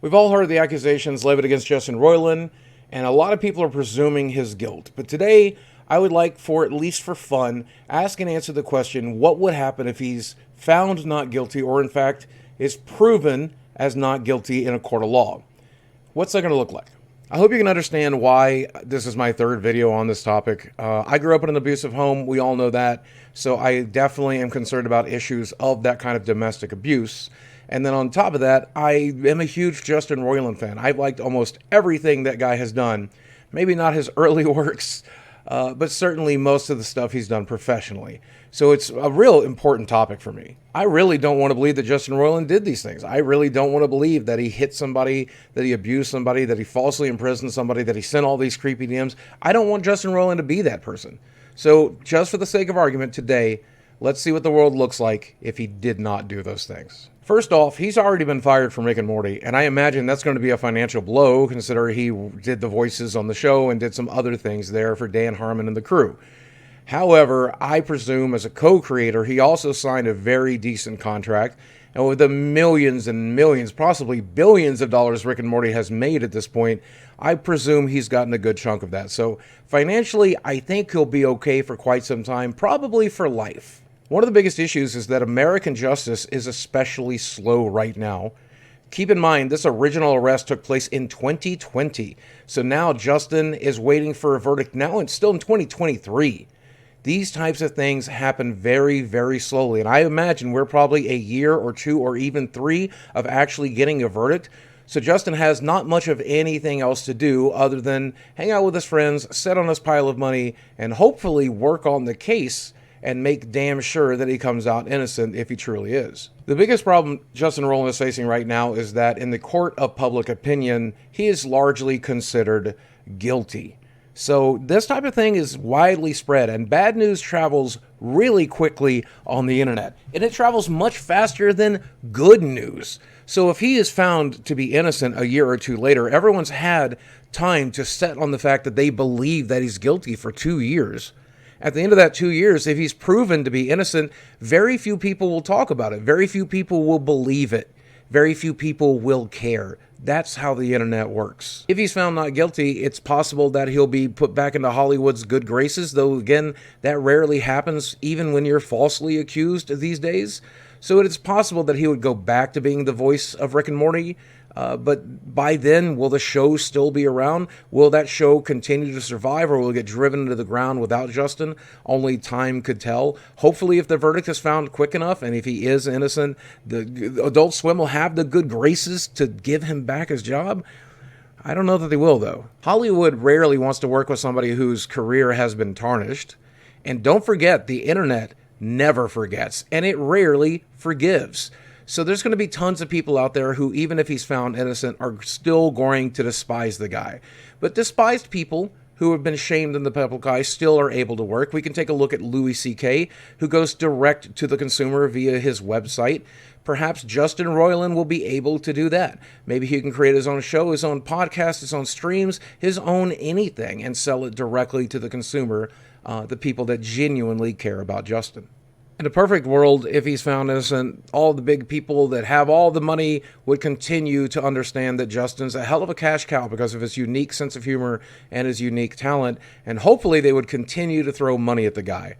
We've all heard the accusations levied against Justin Roiland, and a lot of people are presuming his guilt. But today, I would like, for at least for fun, ask and answer the question, what would happen if he's found not guilty, or in fact, is proven as not guilty in a court of law? What's that going to look like? I hope you can understand why this is my third video on this topic. I grew up in an abusive home. We all know that. So I definitely am concerned about issues of that kind of domestic abuse. And then on top of that, I am a huge Justin Roiland fan. I've liked almost everything that guy has done. Maybe not his early works, but certainly most of the stuff he's done professionally. So it's a real important topic for me. I really don't want to believe that Justin Roiland did these things. I really don't want to believe that he hit somebody, that he abused somebody, that he falsely imprisoned somebody, that he sent all these creepy DMs. I don't want Justin Roiland to be that person. So just for the sake of argument today, let's see what the world looks like if he did not do those things. First off, he's already been fired from Rick and Morty, and I imagine that's going to be a financial blow, considering he did the voices on the show and did some other things there for Dan Harmon and the crew. However, I presume as a co-creator, he also signed a very decent contract, and with the millions and millions, possibly billions of dollars Rick and Morty has made at this point, I presume he's gotten a good chunk of that. So financially, I think he'll be okay for quite some time, probably for life. One of the biggest issues is that American justice is especially slow right now. Keep in mind, this original arrest took place in 2020. So now Justin is waiting for a verdict now, and still in 2023. These types of things happen very, very slowly. And I imagine we're probably a year or two or even 3 of actually getting a verdict. So Justin has not much of anything else to do other than hang out with his friends, sit on his pile of money, and hopefully work on the case and make damn sure that he comes out innocent if he truly is. The biggest problem Justin Roiland is facing right now is that in the court of public opinion, he is largely considered guilty. So this type of thing is widely spread, and bad news travels really quickly on the internet, and it travels much faster than good news. So if he is found to be innocent a year or 2 later, everyone's had time to set on the fact that they believe that he's guilty for 2 years. At the end of that 2 years, if he's proven to be innocent, very few people will talk about it. Very few people will believe it. Very few people will care. That's how the internet works. If he's found not guilty, it's possible that he'll be put back into Hollywood's good graces, though again, that rarely happens even when you're falsely accused these days. So it is possible that he would go back to being the voice of Rick and Morty, but by then, will the show still be around? Will that show continue to survive, or will it get driven into the ground without Justin? Only time could tell. Hopefully, if the verdict is found quick enough, and if he is innocent, the Adult Swim will have the good graces to give him back his job. I don't know that they will, though. Hollywood rarely wants to work with somebody whose career has been tarnished. And don't forget, the internet never forgets, and it rarely forgives. So there's going to be tons of people out there who, even if he's found innocent, are still going to despise the guy. But despised people who have been shamed in the public eye still are able to work. We can take a look at Louis C.K., who goes direct to the consumer via his website. Perhaps Justin Roiland will be able to do that. Maybe he can create his own show, his own podcast, his own streams, his own anything, and sell it directly to the consumer, the people that genuinely care about Justin. In a perfect world, if he's found innocent, all the big people that have all the money would continue to understand that Justin's a hell of a cash cow because of his unique sense of humor and his unique talent, and hopefully they would continue to throw money at the guy.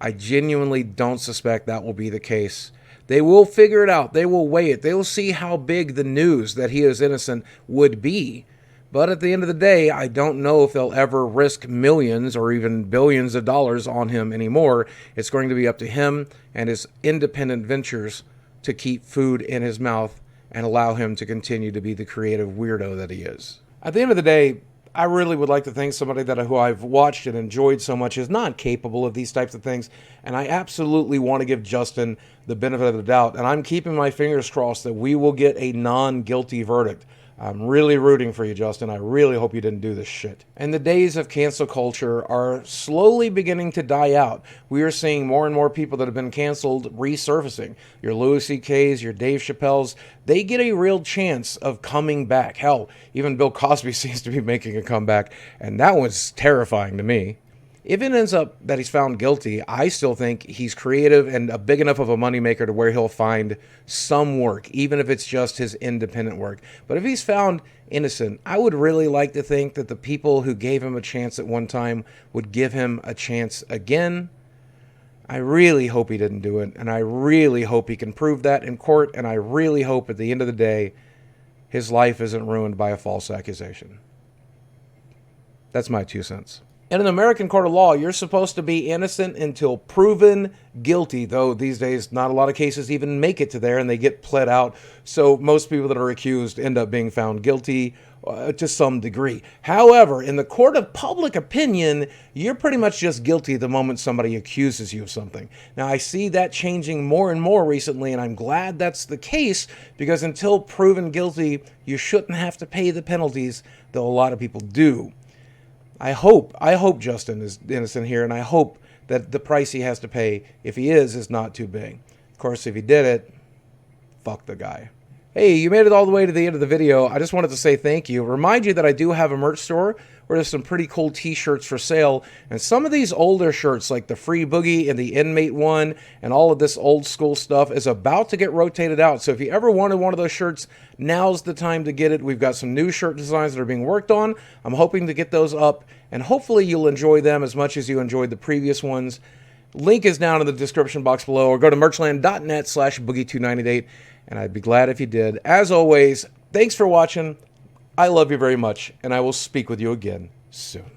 I genuinely don't suspect that will be the case. They will figure it out. They will weigh it. They will see how big the news that he is innocent would be. But at the end of the day, I don't know if they'll ever risk millions or even billions of dollars on him anymore. It's going to be up to him and his independent ventures to keep food in his mouth and allow him to continue to be the creative weirdo that he is. At the end of the day, I really would like to think somebody who I've watched and enjoyed so much is not capable of these types of things, and I absolutely want to give Justin the benefit of the doubt, and I'm keeping my fingers crossed that we will get a non-guilty verdict. I'm really rooting for you, Justin. I really hope you didn't do this shit. And the days of cancel culture are slowly beginning to die out. We are seeing more and more people that have been canceled resurfacing. Your Louis C.K.'s, your Dave Chappelle's, they get a real chance of coming back. Hell, even Bill Cosby seems to be making a comeback, and that was terrifying to me. If it ends up that he's found guilty, I still think he's creative and a big enough of a moneymaker to where he'll find some work, even if it's just his independent work. But if he's found innocent, I would really like to think that the people who gave him a chance at one time would give him a chance again. I really hope he didn't do it, and I really hope he can prove that in court, and I really hope at the end of the day his life isn't ruined by a false accusation. That's my 2 cents. In an American court of law, you're supposed to be innocent until proven guilty, though these days not a lot of cases even make it to there and they get pled out. So most people that are accused end up being found guilty to some degree. However, in the court of public opinion, you're pretty much just guilty the moment somebody accuses you of something. Now, I see that changing more and more recently, and I'm glad that's the case, because until proven guilty, you shouldn't have to pay the penalties, though a lot of people do. I hope Justin is innocent here, and I hope that the price he has to pay, if he is not too big. Of course, if he did it, fuck the guy. Hey, you made it all the way to the end of the video. I just wanted to say thank you. Remind you that I do have a merch store where there's some pretty cool t-shirts for sale. And some of these older shirts, like the Free Boogie and the Inmate one, and all of this old school stuff is about to get rotated out. So if you ever wanted one of those shirts, now's the time to get it. We've got some new shirt designs that are being worked on. I'm hoping to get those up, and hopefully you'll enjoy them as much as you enjoyed the previous ones. Link is down in the description box below, or go to merchland.net/boogie298, and I'd be glad if you did. As always, thanks for watching. I love you very much, and I will speak with you again soon.